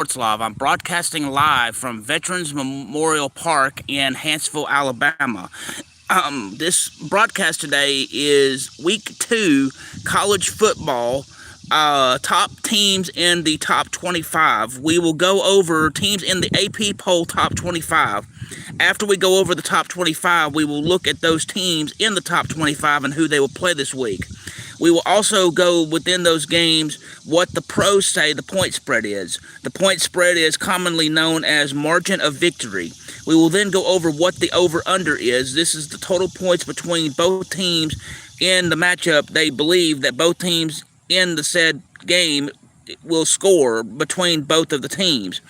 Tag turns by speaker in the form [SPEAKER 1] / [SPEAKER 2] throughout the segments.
[SPEAKER 1] Sports Live. I'm broadcasting live from Veterans Memorial Park in Huntsville, Alabama. This broadcast today is week 2 college football. Top teams in the top 25. We will go over teams in the AP poll top 25. After we go over the top 25, we will look at those teams in the top 25 and who they will play this week. We will also go within those games what the pros say the point spread is. The point spread is commonly known as margin of victory. We will then go over what the over-under is. This is the total points between both teams in the matchup. They believe that both teams in the said game will score between both of the teams.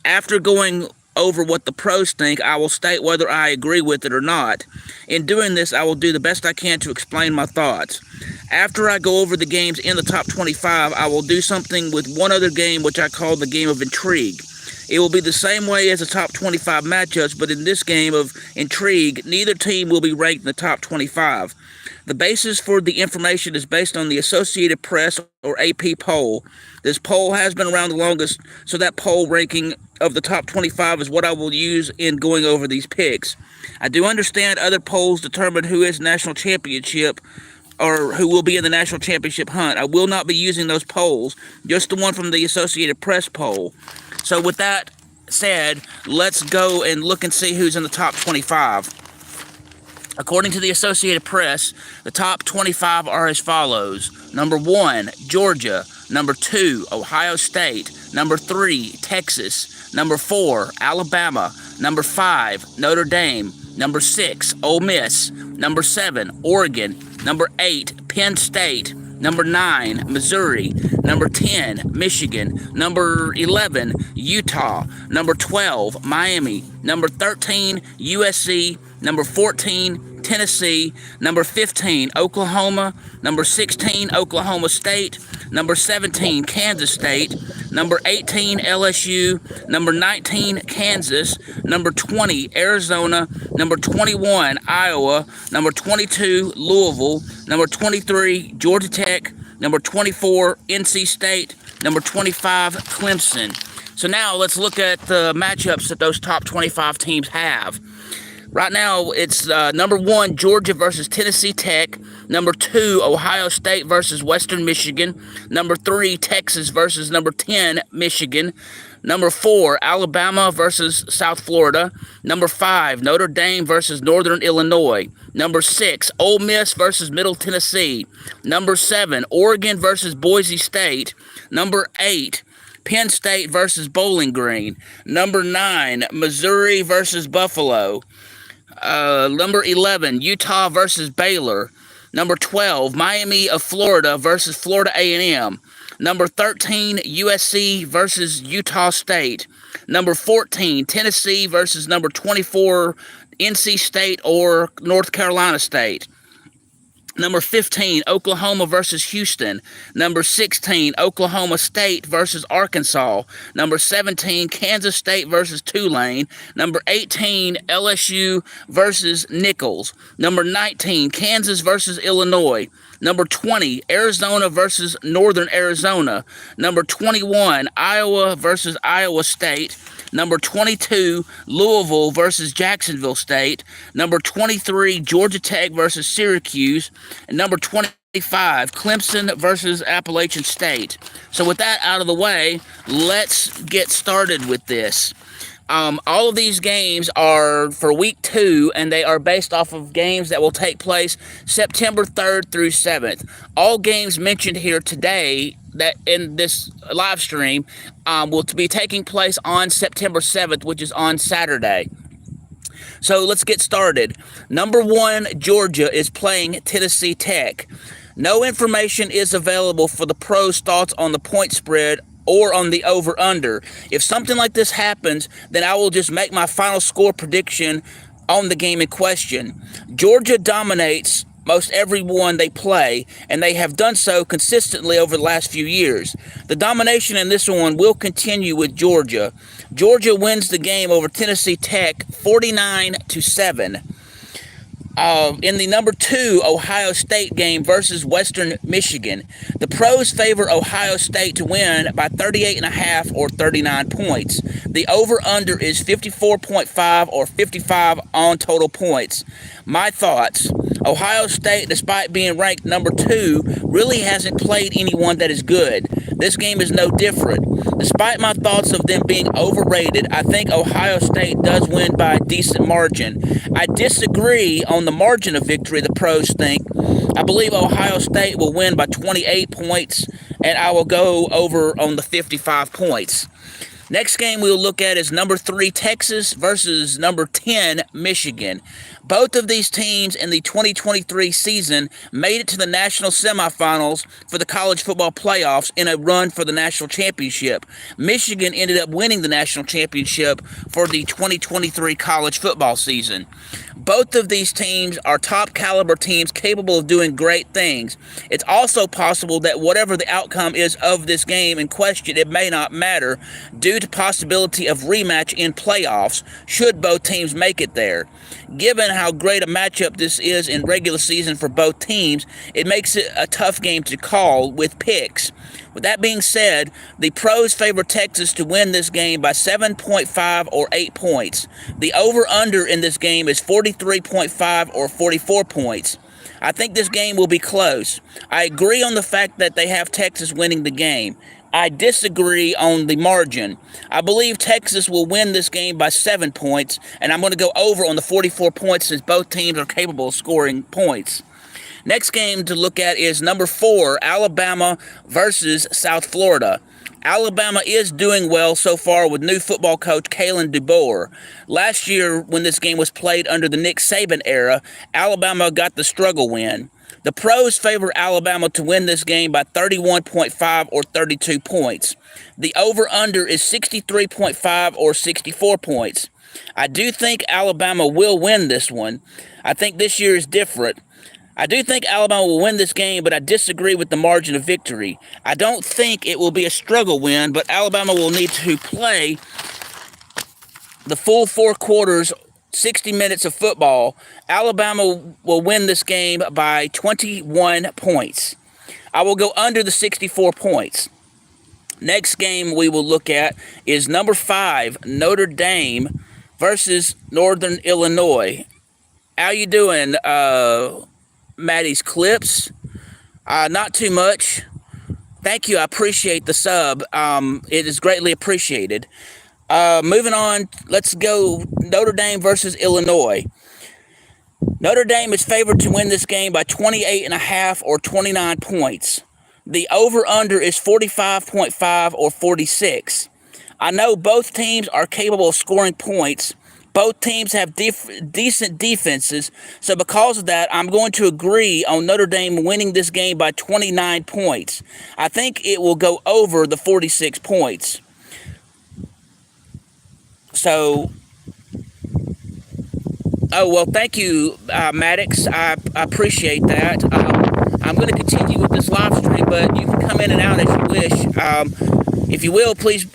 [SPEAKER 1] After going over what the pros think, I will state whether I agree with it or not. In doing this, I will do the best I can to explain my thoughts. After I go over the games in the top 25, I will do something with one other game, which I call the game of intrigue. It will be the same way as the top 25 matchups, but in this game of intrigue, neither team will be ranked in the top 25. The basis for the information is based on the Associated Press or AP poll. This poll has been around the longest, so that poll ranking of the top 25 is what I will use in going over these picks. I do understand other polls determine who is national championship or who will be in the national championship hunt. I will not be using those polls, just the one from the Associated Press poll. So with that said, let's go and look and see who's in the top 25. According to the Associated Press, the top 25 are as follows. Number 1, Georgia. Number 2, Ohio State. Number 3, Texas. Number 4, Alabama. Number 5, Notre Dame. Number 6, Ole Miss. Number 7, Oregon. Number 8, Penn State. Number 9, Missouri. Number 10, Michigan. Number 11, Utah. Number 12, Miami. Number 13, USC. Number 14, Tennessee. Number 15, Oklahoma. Number 16, Oklahoma State. Number 17, Kansas State. Number 18, LSU. Number 19, Kansas. Number 20, Arizona. Number 21, Iowa. Number 22, Louisville. Number 23, Georgia Tech. Number 24, NC State. Number 25, Clemson. So now let's look at the matchups that those top 25 teams have. Right now, it's number 1, Georgia versus Tennessee Tech. Number 2, Ohio State versus Western Michigan. Number 3, Texas versus number 10, Michigan. Number 4, Alabama versus South Florida. Number 5, Notre Dame versus Northern Illinois. Number 6, Ole Miss versus Middle Tennessee. Number 7, Oregon versus Boise State. Number 8, Penn State versus Bowling Green. Number 9, Missouri versus Buffalo. Number 11, Utah versus Baylor. Number 12, Miami of Florida versus Florida A&M. Number 13, USC versus Utah State. Number 14, Tennessee versus number 24, NC State or North Carolina State. Number 15, Oklahoma versus Houston. Number 16, Oklahoma State versus Arkansas. Number 17, Kansas State versus Tulane. Number 18, LSU versus Nicholls. Number 19, Kansas versus Illinois. Number 20, Arizona versus Northern Arizona. Number 21, Iowa versus Iowa State. Number 22, Louisville versus Jacksonville State. Number 23, Georgia Tech versus Syracuse. And number 25, Clemson versus Appalachian State. So with that out of the way, let's get started with this. All of these games are for week 2, and they are based off of games that will take place September 3rd through 7th. All games mentioned here today that in this live stream will be taking place on September 7th, which is on Saturday. So let's get started. Number 1, Georgia is playing Tennessee Tech. No information is available for the pros' thoughts on the point spread or on the over-under. If something like this happens, then I will just make my final score prediction on the game in question. Georgia dominates most everyone they play, and they have done so consistently over the last few years. The domination in this one will continue with Georgia. Georgia wins the game over Tennessee Tech 49-7. In the number 2 Ohio State game versus Western Michigan, the pros favor Ohio State to win by 38.5 or 39 points. The over-under is 54.5 or 55 on total points. My thoughts: Ohio State, despite being ranked number 2, really hasn't played anyone that is good. This game is no different. Despite my thoughts of them being overrated, I think Ohio State does win by a decent margin. I disagree on the margin of victory the pros think. I believe Ohio State will win by 28 points, and I will go over on the 55 points. Next game we'll look at is number 3 Texas versus number 10 Michigan. Both of these teams in the 2023 season made it to the national semifinals for the college football playoffs in a run for the national championship. Michigan ended up winning the national championship for the 2023 college football season. Both of these teams are top caliber teams capable of doing great things. It's also possible that whatever the outcome is of this game in question, it may not matter due to possibility of rematch in playoffs should both teams make it there. Given how great a matchup this is in regular season for both teams, it makes it a tough game to call with picks. With that being said, the pros favor Texas to win this game by 7.5 or 8 points. The over-under in this game is 43.5 or 44 points. I think this game will be close. I agree on the fact that they have Texas winning the game. I disagree on the margin. I believe Texas will win this game by 7 points, and I'm going to go over on the 44 points since both teams are capable of scoring points. Next game to look at is number 4, Alabama versus South Florida. Alabama is doing well so far with new football coach Kalen DeBoer. Last year, when this game was played under the Nick Saban era, Alabama got the struggle win. The pros favor Alabama to win this game by 31.5 or 32 points. The over-under is 63.5 or 64 points. I do think Alabama will win this one. I think this year is different. I do think Alabama will win this game, but I disagree with the margin of victory. I don't think it will be a struggle win, but Alabama will need to play the full 4 quarters, 60 minutes of football. Alabama will win this game by 21 points. I will go under the 64 points. Next game we will look at is number 5, Notre Dame versus Northern Illinois. How you doing, Maddie's Clips? Not too much. Thank you. I appreciate the sub. It is greatly appreciated. Moving on, let's go Notre Dame versus Illinois. Notre Dame is favored to win this game by 28.5 or 29 points. The over-under is 45.5 or 46. I know both teams are capable of scoring points. Both teams have decent defenses, so because of that, I'm going to agree on Notre Dame winning this game by 29 points. I think it will go over the 46 points. So, thank you, Maddox. I appreciate that. I'm going to continue with this live stream, but you can come in and out as you wish. If you will, please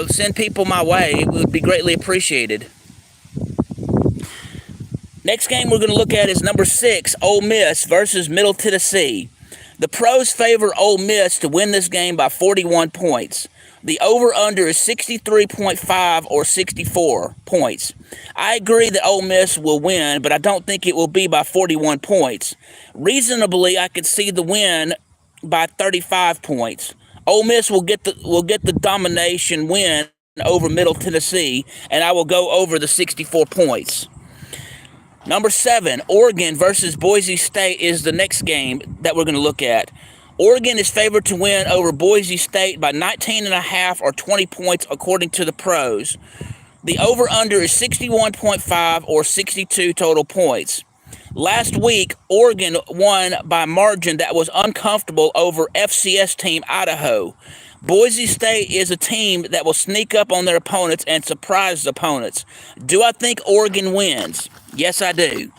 [SPEAKER 1] send people my way. It would be greatly appreciated. Next game we're going to look at is number 6, Ole Miss versus Middle Tennessee. The pros favor Ole Miss to win this game by 41 points. The over-under is 63.5 or 64 points. I agree that Ole Miss will win, but I don't think it will be by 41 points. Reasonably, I could see the win by 35 points. Ole Miss will get the domination win over Middle Tennessee, and I will go over the 64 points. Number 7, Oregon versus Boise State is the next game that we're going to look at. Oregon is favored to win over Boise State by 19.5 or 20 points according to the pros. The over-under is 61.5 or 62 total points. Last week, Oregon won by a margin that was uncomfortable over FCS team Idaho. Boise State is a team that will sneak up on their opponents and surprise opponents. Do I think Oregon wins? Yes, I do.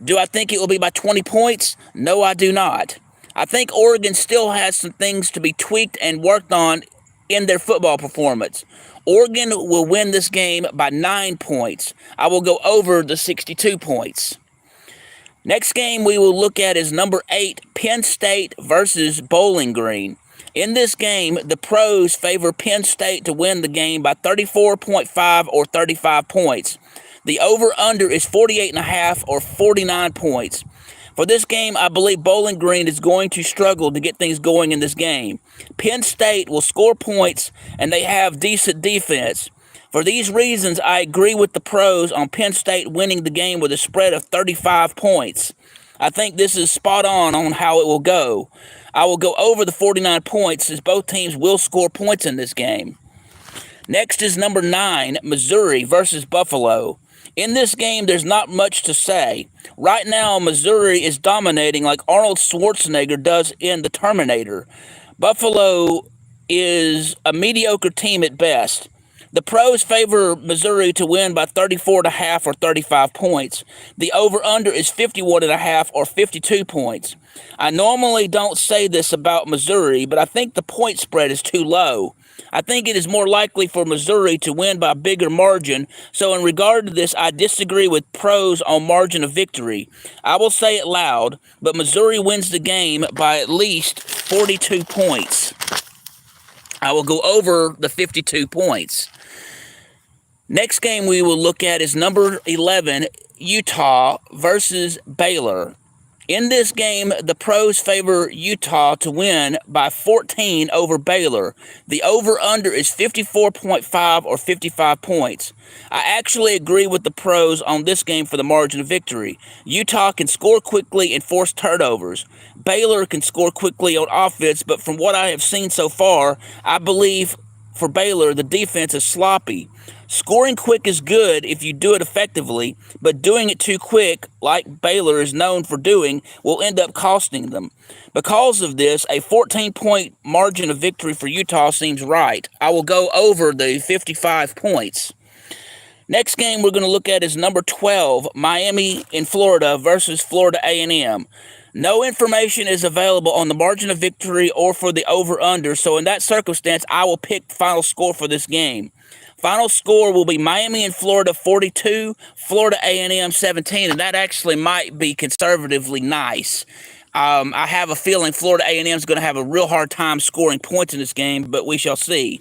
[SPEAKER 1] Do I think it will be by 20 points? No, I do not. I think Oregon still has some things to be tweaked and worked on in their football performance. Oregon will win this game by 9 points. I will go over the 62 points. Next game we will look at is number 8, Penn State versus Bowling Green. In this game, the pros favor Penn State to win the game by 34.5 or 35 points. The over-under is 48.5 or 49 points. For this game, I believe Bowling Green is going to struggle to get things going in this game. Penn State will score points, and they have decent defense. For these reasons, I agree with the pros on Penn State winning the game with a spread of 35 points. I think this is spot on how it will go. I will go over the 49 points as both teams will score points in this game. Next is number 9, Missouri versus Buffalo. In this game, there's not much to say. Right now, Missouri is dominating like Arnold Schwarzenegger does in The Terminator. Buffalo is a mediocre team at best. The pros favor Missouri to win by 34.5 or 35 points. The over-under is 51.5 or 52 points. I normally don't say this about Missouri, but I think the point spread is too low. I think it is more likely for Missouri to win by a bigger margin, so in regard to this, I disagree with pros on margin of victory. I will say it loud, but Missouri wins the game by at least 42 points. I will go over the 52 points. Next game we will look at is number 11, Utah versus Baylor. In this game, the pros favor Utah to win by 14 over Baylor. The over-under is 54.5 or 55 points. I actually agree with the pros on this game for the margin of victory. Utah can score quickly and force turnovers. Baylor can score quickly on offense, but from what I have seen so far, I believe for Baylor, the defense is sloppy. Scoring quick is good if you do it effectively, but doing it too quick, like Baylor is known for doing, will end up costing them. Because of this, a 14-point margin of victory for Utah seems right. I will go over the 55 points. Next game we're going to look at is number 12, Miami in Florida versus Florida A&M. No information is available on the margin of victory or for the over-under, so in that circumstance, I will pick the final score for this game. Final score will be Miami and Florida 42, Florida A&M 17, and that actually might be conservatively nice. I have a feeling Florida A&M is going to have a real hard time scoring points in this game, but we shall see.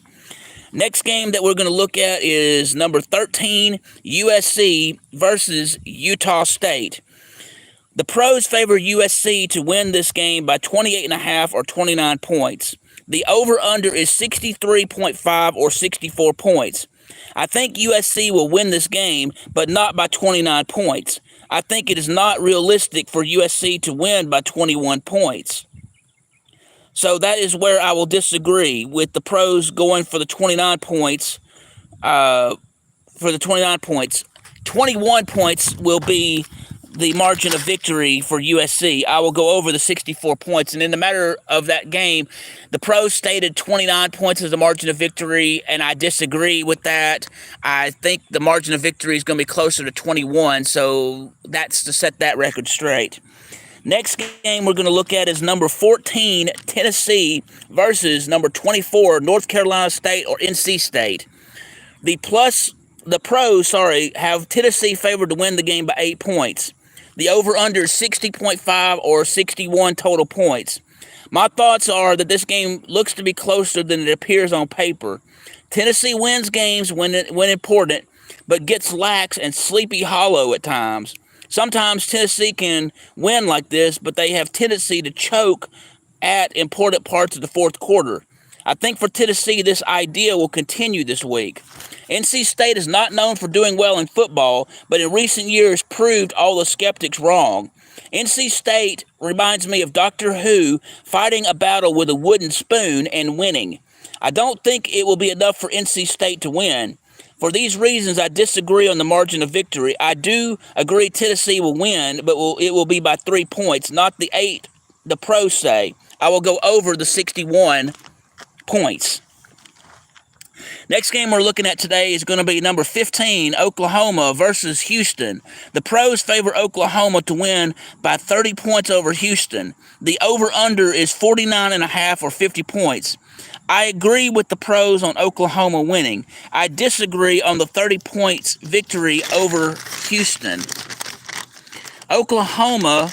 [SPEAKER 1] Next game that we're going to look at is number 13, USC versus Utah State. The pros favor USC to win this game by 28.5 or 29 points. The over-under is 63.5 or 64 points. I think USC will win this game, but not by 29 points. I think it is not realistic for USC to win by 21 points. So that is where I will disagree with the pros going for the 29 points. 21 points will be the margin of victory for USC. I will go over the 64 points. And in the matter of that game, the pros stated 29 points as the margin of victory, and I disagree with that. I think the margin of victory is going to be closer to 21, so that's to set that record straight. Next game we're going to look at is number 14, Tennessee versus number 24, North Carolina State or NC State. The pros have Tennessee favored to win the game by 8 points. The over-under is 60.5 or 61 total points. My thoughts are that this game looks to be closer than it appears on paper. Tennessee wins games when important, but gets lax and sleepy hollow at times. Sometimes Tennessee can win like this, but they have tendency to choke at important parts of the fourth quarter. I think for Tennessee, this idea will continue this week. NC State is not known for doing well in football, but in recent years proved all the skeptics wrong. NC State reminds me of Doctor Who fighting a battle with a wooden spoon and winning. I don't think it will be enough for NC State to win. For these reasons, I disagree on the margin of victory. I do agree Tennessee will win, but it will be by 3 points, not the 8 the pros say. I will go over the 61 points. Next game we're looking at today is going to be number 15, Oklahoma versus Houston. The pros favor Oklahoma to win by 30 points over Houston. The over-under is 49.5 or 50 points. I agree with the pros on Oklahoma winning. I disagree on the 30 points victory over Houston. Oklahoma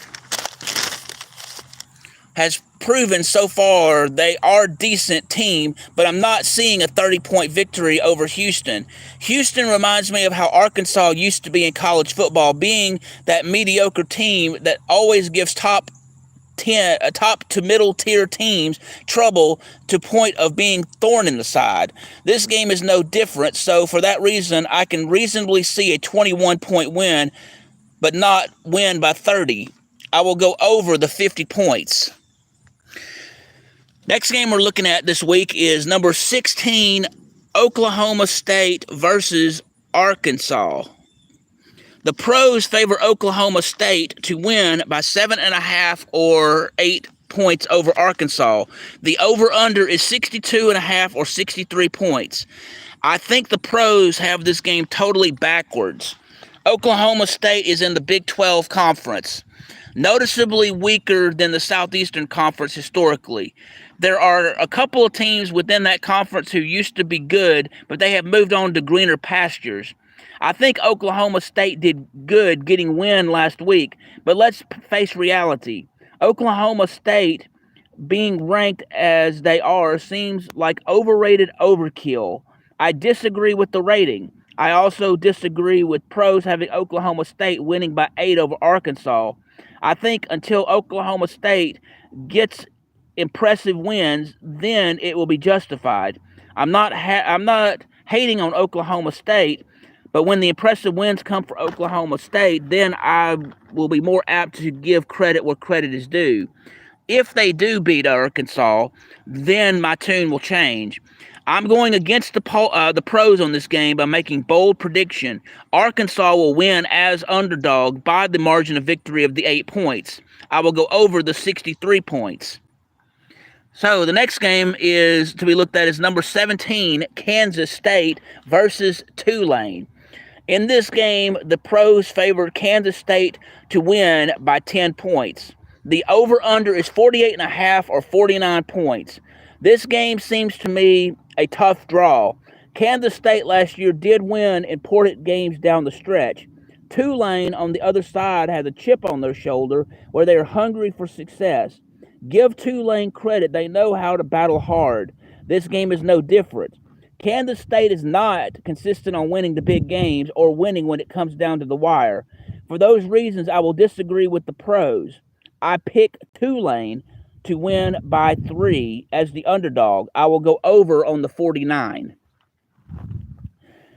[SPEAKER 1] has proven so far they are a decent team, but I'm not seeing a 30-point victory over Houston. Houston reminds me of how Arkansas used to be in college football, being that mediocre team that always gives top to middle tier teams trouble to point of being thorn in the side. This game is no different, so for that reason, I can reasonably see a 21-point win, but not win by 30. I will go over the 50 points. Next game we're looking at this week is number 16, Oklahoma State versus Arkansas. The pros favor Oklahoma State to win by 7.5 or 8 points over Arkansas. The over-under is 62.5 or 63 points. I think the pros have this game totally backwards. Oklahoma State is in the Big 12 Conference, noticeably weaker than the Southeastern Conference historically. There are a couple of teams within that conference who used to be good, but they have moved on to greener pastures. I think Oklahoma State did good getting win last week, but let's face reality. Oklahoma State, being ranked as they are, seems like overrated overkill. I disagree with the rating. I also disagree with pros having Oklahoma State winning by 8 over Arkansas. I think until Oklahoma State gets impressive wins, then it will be justified. I'm not hating on Oklahoma State, but when the impressive wins come for Oklahoma State, then I will be more apt to give credit where credit is due. If they do beat Arkansas, then my tune will change. I'm going against the pros on this game by making bold prediction. Arkansas will win as underdog by the margin of victory of the 8 points. I will go over the 63 points. So the next game is to be looked at is number 17, Kansas State versus Tulane. In this game, the pros favored Kansas State to win by 10 points. The over-under is 48.5 or 49 points. This game seems to me a tough draw. Kansas State last year did win important games down the stretch. Tulane, on the other side, has a chip on their shoulder where they are hungry for success. Give Tulane credit, they know how to battle hard. This game is no different. Kansas State is not consistent on winning the big games or winning when it comes down to the wire. For those reasons, I will disagree with the pros. I pick Tulane to win by 3 as the underdog. I will go over on the 49.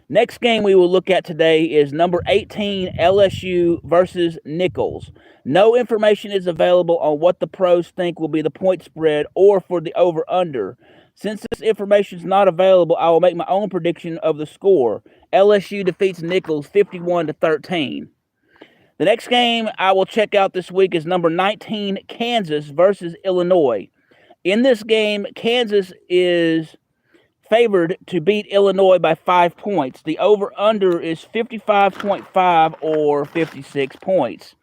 [SPEAKER 1] Next game we will look at today is number 18, LSU versus Nicholls. No information is available on what the pros think will be the point spread or for the over-under. Since this information is not available, I will make my own prediction of the score. LSU defeats Nicholls 51-13. The next game I will check out this week is number 19, Kansas versus Illinois. In this game, Kansas is favored to beat Illinois by 5 points. The over-under is 55.5 or 56 points.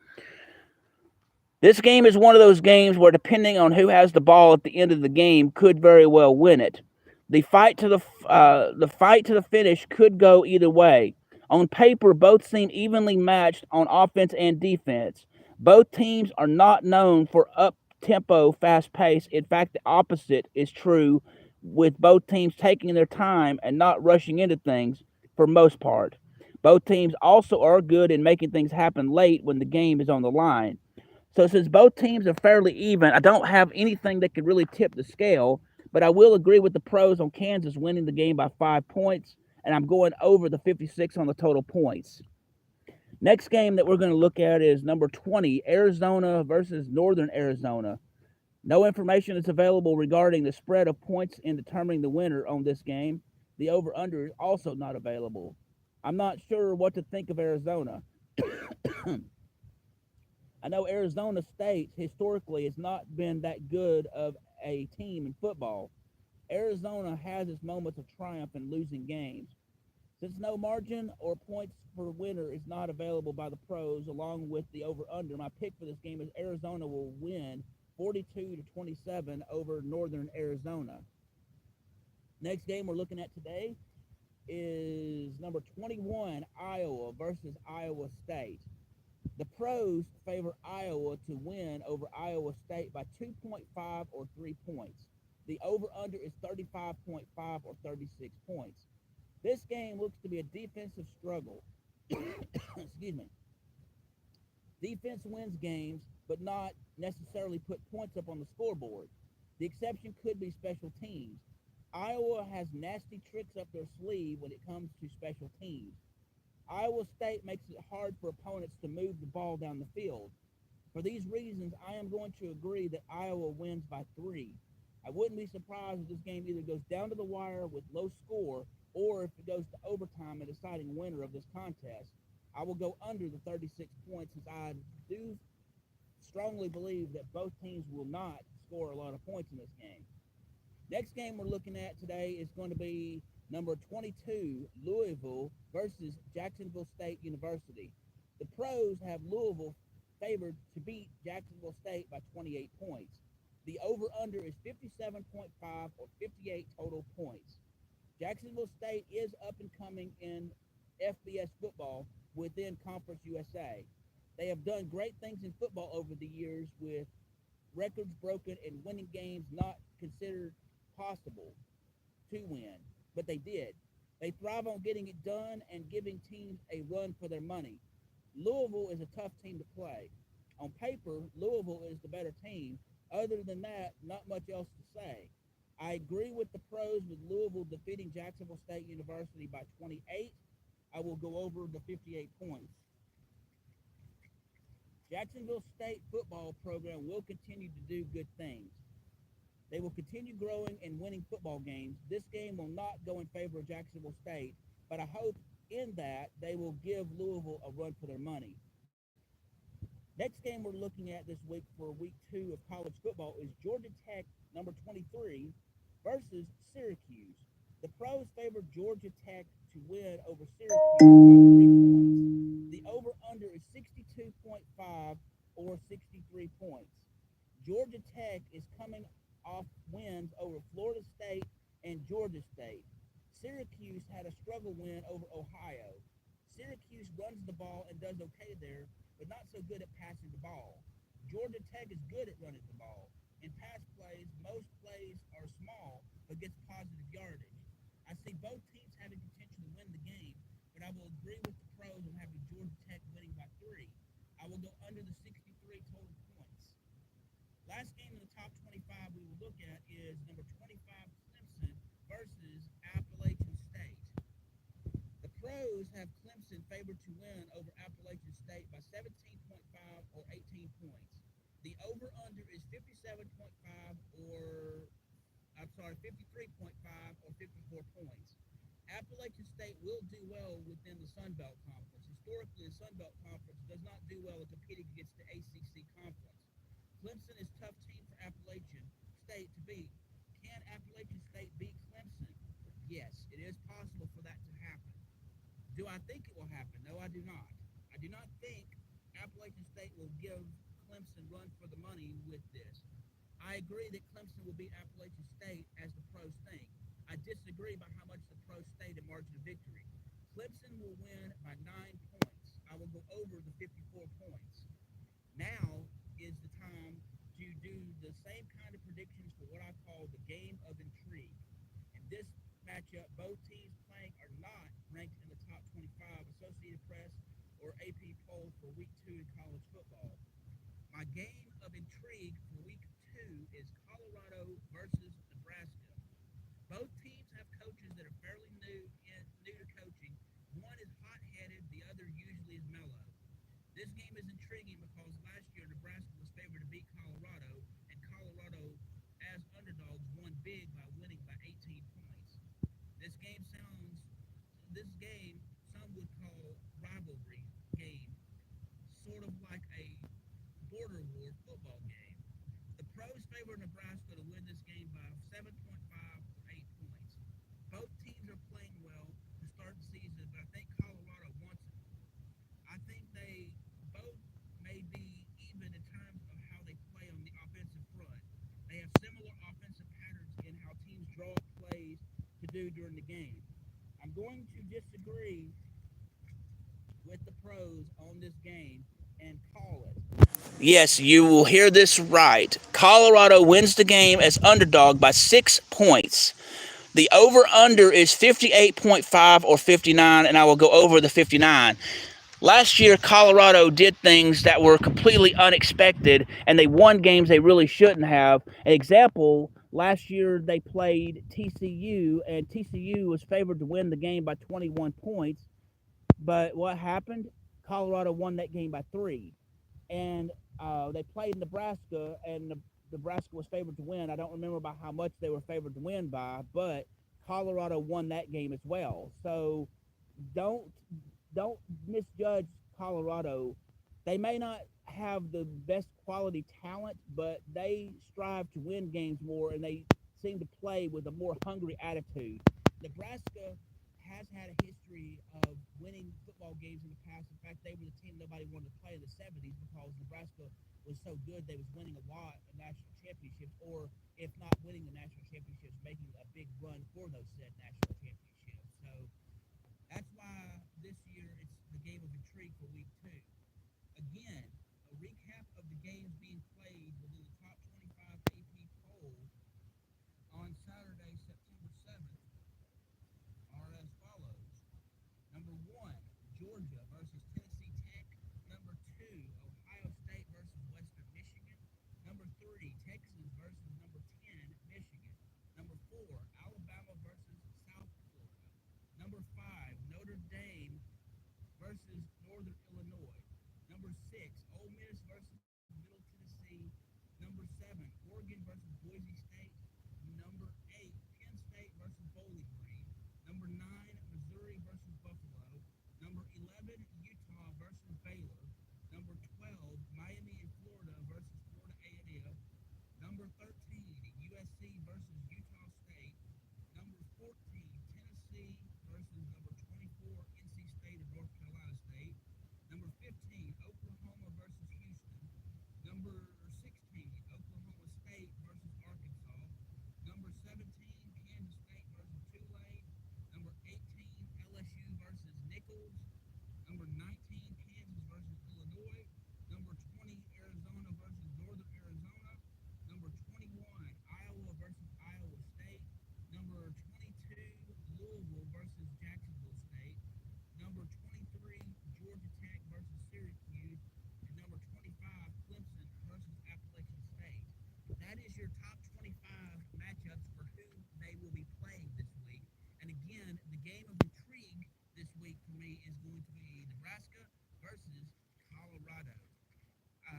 [SPEAKER 1] This game is one of those games where, depending on who has the ball at the end of the game, could very well win it. The fight to the finish could go either way. On paper, both seem evenly matched on offense and defense. Both teams are not known for up-tempo, fast pace. In fact, the opposite is true, with both teams taking their time and not rushing into things for most part. Both teams also are good in making things happen late when the game is on the line. So since both teams are fairly even, I don't have anything that could really tip the scale, but I will agree with the pros on Kansas winning the game by 5 points, and I'm going over the 56 on the total points. Next game that we're going to look at is number 20, Arizona versus Northern Arizona. No information is available regarding the spread of points in determining the winner on this game. The over-under is also not available. I'm not sure what to think of Arizona. I know Arizona State historically has not been that good of a team in football. Arizona has its moments of triumph in losing games. Since no margin or points for winner is not available by the pros, along with the over-under, my pick for this game is Arizona will win 42-27 over Northern Arizona. Next game we're looking at today is number 21, Iowa versus Iowa State. The pros favor Iowa to win over Iowa State by 2.5 or 3 points. The over-under is 35.5 or 36 points. This game looks to be a defensive struggle. Excuse me. Defense wins games, but not necessarily put points up on the scoreboard. The exception could be special teams. Iowa has nasty tricks up their sleeve when it comes to special teams. Iowa State makes it hard for opponents to move the ball down the field. For these reasons, I am going to agree that Iowa wins by 3. I wouldn't be surprised if this game either goes down to the wire with low score or if it goes to overtime, a deciding winner of this contest. I will go under the 36 points since I do strongly believe that both teams will not score a lot of points in this game. Next game we're looking at today is going to be number 22, Louisville versus Jacksonville State University. The pros have Louisville favored to beat Jacksonville State by 28 points. The over-under is 57.5 or 58 total points. Jacksonville State is up and coming in FBS football within Conference USA. They have done great things in football over the years with records broken and winning games not considered possible to win, but they did. They thrive on getting it done and giving teams a run for their money. Louisville is a tough team to play. On paper, Louisville is the better team. Other than that, not much else to say. I agree with the pros with Louisville defeating Jacksonville State University by 28. I will go over the 58 points. Jacksonville State football program will continue to do good things. They will continue growing and winning football games. This game will not go in favor of Jacksonville State, but I hope in that they will give Louisville a run for their money. Next game we're looking at this week for week 2 of college football is Georgia Tech, number 23, versus Syracuse. The pros favor Georgia Tech to win over Syracuse by 3 points. The over-under is 62.5 or 63 points. Georgia Tech is coming off wins over Florida State and Georgia State. Syracuse had a struggle win over Ohio. Syracuse runs the ball and does okay there, but not so good at passing the ball. Georgia Tech is good at running the ball. In pass plays, most plays are small, but gets positive yardage. I see both teams having potential to win the game, but I will agree with the pros on having Georgia Tech winning by 3. I will go under the 63 total points. Last game in the top 25 we will look at is number 25, Clemson versus Appalachian State. The pros have Clemson favored to win over Appalachian State by 17.5 or 18 points. The over-under is 57.5 or, 53.5 or 54 points. Appalachian State will do well within the Sun Belt Conference. Historically, the Sun Belt Conference does not do well in competing against the ACC Conference. Clemson is a tough team for Appalachian State to beat. Can Appalachian State beat Clemson? Yes, it is possible for that to happen. Do I think it will happen? No, I do not. I do not think Appalachian State will give Clemson run for the money with this. I agree that Clemson will beat Appalachian State as the pros think. I disagree about how much the pros state in margin of victory. Clemson will win by 9 points. I will go over the 54 points. Now is the time to do the same kind of predictions for what I call the game of intrigue. In this matchup, both teams playing are not ranked in the top 25 Associated Press or AP poll for week 2 in college football. My game of intrigue for week 2 is Colorado versus Nebraska. Both teams have coaches that are fairly new to coaching. One is hot-headed, the other usually is mellow. This game is intriguing because last year Nebraska was favored to beat Colorado, and Colorado, as underdogs, won big by winning by 18 points. This game, some would call rivalry game, sort of like a border war football game. The pros favor Nebraska to win this game by 7.5 or 8 points. Both teams are playing well to start the season, but I think Colorado wants it. I think they both may be even in terms of how they play on the offensive front. They have similar offensive patterns in how teams draw up plays to do during the game. I'm going to disagree with the pros on this game and call it. Yes, you will hear this right. Colorado wins the game as underdog by 6 points. The over-under is 58.5 or 59, and I will go over the 59. Last year, Colorado did things that were completely unexpected, and they won games they really shouldn't have. An example, last year they played TCU, and TCU was favored to win the game by 21 points. But what happened? Colorado won that game by 3. And they played Nebraska, and Nebraska was favored to win. I don't remember by how much they were favored to win by, but Colorado won that game as well. So don't don't misjudge Colorado. They may not have the best quality talent, but they strive to win games more, and they seem to play with a more hungry attitude. Nebraska has had a history of winning football games in the past. In fact, they were the team nobody wanted to play in the 70s because Nebraska was so good they was winning a lot of national championships, or if not winning the national championships, making a big run for those said national championships. So that's why this year it's the game of intrigue for week 2. Again, a recap of the games being played within the top 25 AP poll on Saturday, September 7th are as follows. Number 1, Georgia versus Tennessee Tech. Number 2, Ohio State versus Western Michigan. Number 3, Texas versus number 10, Michigan. Number 4, Alabama versus South Florida. Number 5, Notre Dame versus Northern Illinois. Number 6, Ole Miss versus Middle Tennessee. Number 7, Oregon versus Boise State. Number 8, Penn State versus Bowling Green. Number 9, Missouri versus Buffalo. Number 11, Utah versus Baylor. Number 12, Miami and Florida versus Florida A&M. Number 13, USC versus Utah State. Number 14, Tennessee versus number 24, NC State and North Carolina State. Number 15, Oklahoma versus Houston. Number 16, Oklahoma State versus Arkansas. Number 17, Kansas State versus Tulane. Number 18, LSU versus Nichols. Number 19, Kansas versus Illinois. Number 20, Arizona versus Northern Arizona. Number 21, Iowa versus Iowa State. Number 22, Louisville versus Jacksonville State. Number 23, Georgia Tech versus Syracuse. And number 25, Clemson versus Appalachian State. That is your top 25 matchups for who they will be playing this week. And again, the game of intrigue this week for me is going to be Nebraska versus Colorado.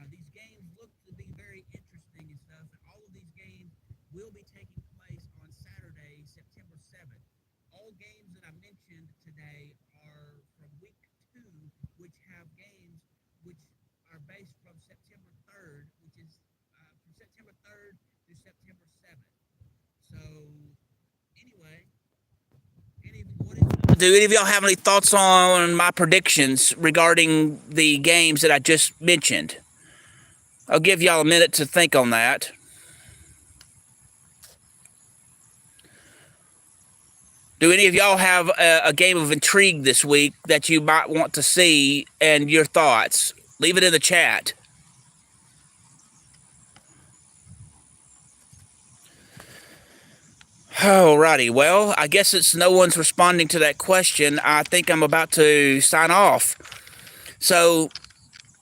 [SPEAKER 1] These games look to be very interesting and stuff, and all of these games will be taking place on Saturday, September 7th. All games that I mentioned today are from week 2, which have games which are based from September 3rd, which is from September 3rd to September 7th. So, anyway, do any of y'all have any thoughts on my predictions regarding the games that I just mentioned? I'll give y'all a minute to think on that. Do any of y'all have a game of intrigue this week that you might want to see, and your thoughts? Leave it in the chat. Alrighty, well, I guess it's no one's responding to that question. I think I'm about to sign off. So,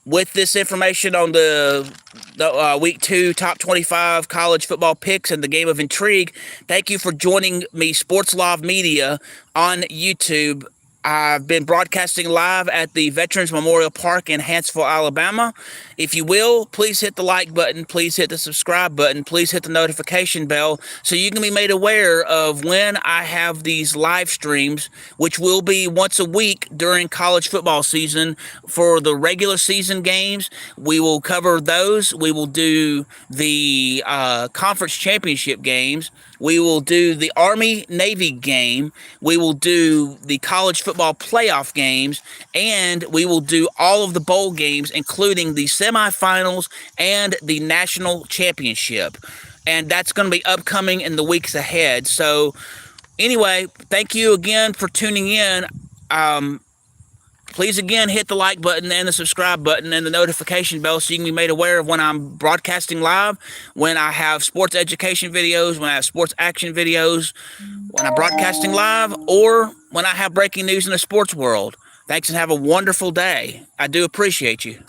[SPEAKER 1] with this information on the week 2 top 25 college football picks and the game of intrigue, thank you for joining me, Sports Live Media, on YouTube. I've been broadcasting live at the Veterans Memorial Park in Huntsville, Alabama. If you will, please hit the like button, please hit the subscribe button, please hit the notification bell so you can be made aware of when I have these live streams, which will be once a week during college football season. For the regular season games, we will cover those. We will do the conference championship games. We will do the Army-Navy game. We will do the college football playoff games. And we will do all of the bowl games, including the semifinals and the national championship. And that's going to be upcoming in the weeks ahead. So, anyway, thank you again for tuning in. Please again hit the like button and the subscribe button and the notification bell so you can be made aware of when I'm broadcasting live, when I have sports education videos, when I have sports action videos, when I'm broadcasting live, or when I have breaking news in the sports world. Thanks and have a wonderful day. I do appreciate you.